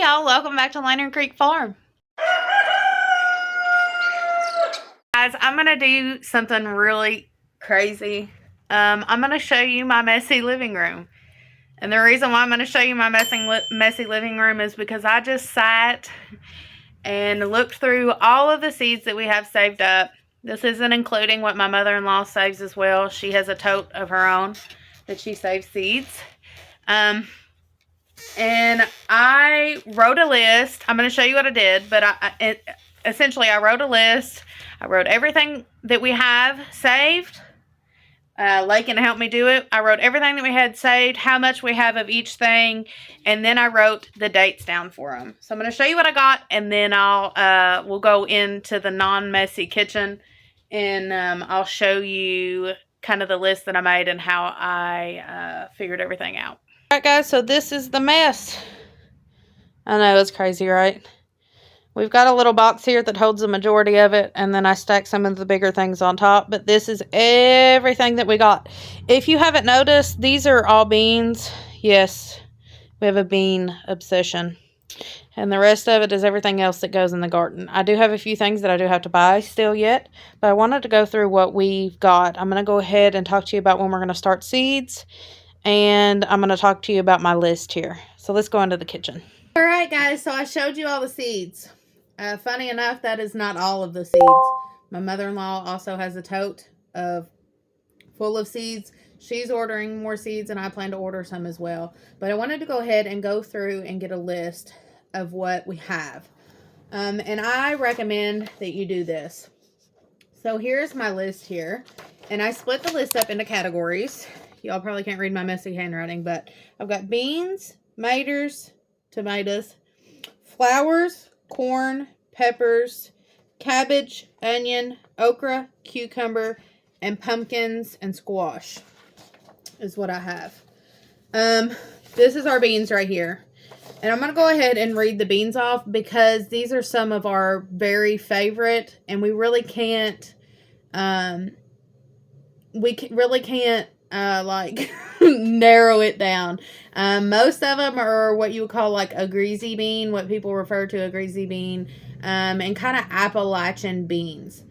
y'all, welcome back to Lantern Creek Farm. Guys, I'm going to do something really crazy. I'm going to show you my messy living room. And the reason why I'm going to show you my messy living room is because I just sat and looked through all of the seeds that we have saved up. This isn't including what my mother-in-law saves as well. She has a tote of her own that she saves seeds. And I wrote a list. I'm going to show you what I did, but essentially I wrote a list. I wrote everything that we have saved. Lakin helped me do it. I wrote everything that we had saved, how much we have of each thing, and then I wrote the dates down for them. So I'm going to show you what I got, and then we'll go into the non-messy kitchen, and I'll show you kind of the list that I made and how I figured everything out. Alright guys, so this is the mess. I know, it's crazy, right? We've got a little box here that holds the majority of it, and then I stack some of the bigger things on top, but this is everything that we got. If you haven't noticed, these are all beans. Yes, we have a bean obsession. And the rest of it is everything else that goes in the garden. I do have a few things that I do have to buy still yet, but I wanted to go through what we've got. I'm going to go ahead and talk to you about when we're going to start seeds. And I'm going to talk to you about my list here. So let's go into the kitchen. Alright guys, so I showed you all the seeds. Funny enough, that is not all of the seeds. My mother-in-law also has a tote full of seeds. She's ordering more seeds and I plan to order some as well. But I wanted to go ahead and go through and get a list of what we have. And I recommend that you do this. So here's my list here. And I split the list up into categories. Y'all probably can't read my messy handwriting, but I've got beans, tomatoes, flowers, corn, peppers, cabbage, onion, okra, cucumber, and pumpkins and squash is what I have. This is our beans right here. And I'm going to go ahead and read the beans off because these are some of our very favorite, and we really can't, like narrow it down. Most of them are what you would call like a greasy bean, what people refer to a greasy bean, and kind of Appalachian beans.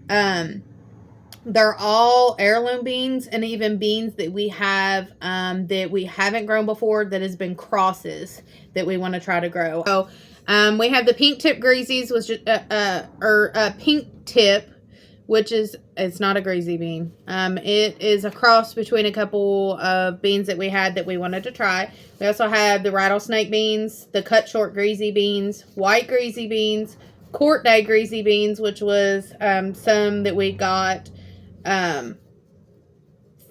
They're all heirloom beans, and even beans that we have that we haven't grown before that has been crosses that we want to try to grow. So we have the pink tip greasies, which pink tip, which is, it's not a greasy bean. It is a cross between a couple of beans that we had that we wanted to try. We also have the rattlesnake beans, the cut short greasy beans, white greasy beans, court day greasy beans, which was some that we got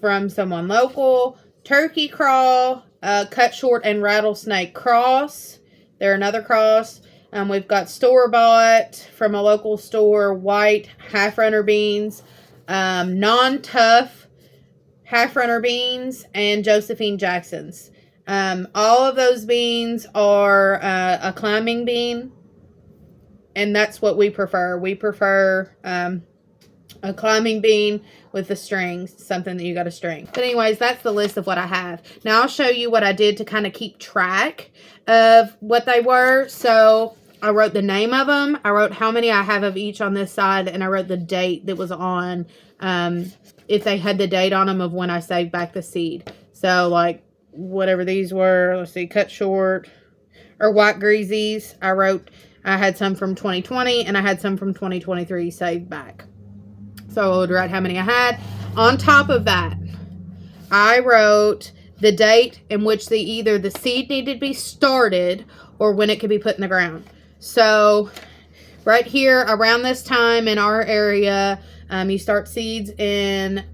from someone local, turkey craw, cut short and rattlesnake cross. They're another cross. We've got store-bought from a local store, white half-runner beans, non-tough half-runner beans, and Josephine Jackson's. All of those beans are a climbing bean, and that's what we prefer. We prefer a climbing bean with the strings, something that you got to string. But anyways, that's the list of what I have. Now I'll show you what I did to kind of keep track of what they were. So I wrote the name of them. I wrote how many I have of each on this side, and I wrote the date that was on, if they had the date on them of when I saved back the seed. So like whatever these were, let's see, cut short or white greasies. I had some from 2020 and I had some from 2023 saved back. So I would write how many I had. On top of that, I wrote the date in which either the seed needed to be started or when it could be put in the ground. So right here around this time in our area, you start seeds in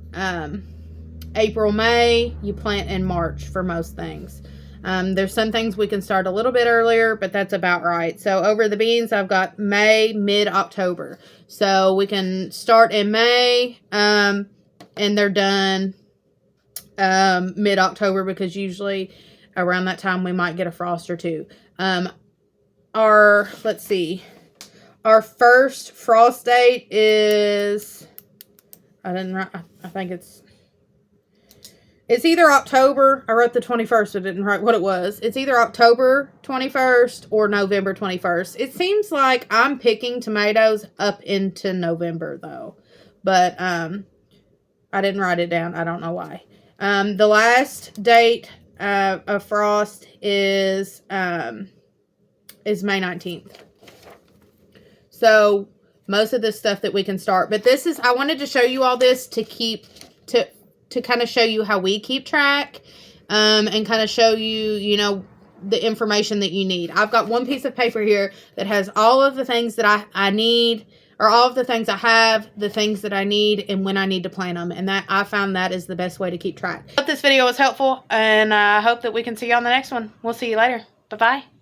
April, May. You plant in March for most things. There's some things we can start a little bit earlier, but that's about right. So over the beans, I've got May, mid-October. So we can start in May, and they're done mid-October, because usually around that time we might get a frost or two. Let's see. Our first frost date is, I think it's It's either October, I wrote the 21st, I didn't write what it was. It's either October 21st or November 21st. It seems like I'm picking tomatoes up into November, though. But I didn't write it down. I don't know why. The last date of frost is May 19th. So most of this stuff that we can start. But this is, I wanted to show you all this to kind of show you how we keep track, and kind of show you, you know, the information that you need. I've got one piece of paper here that has all of the things that I need, or all of the things I have, the things that I need, and when I need to plant them. And that, I found that is the best way to keep track. I hope this video was helpful, and I hope that we can see you on the next one. We'll see you later. Bye-bye.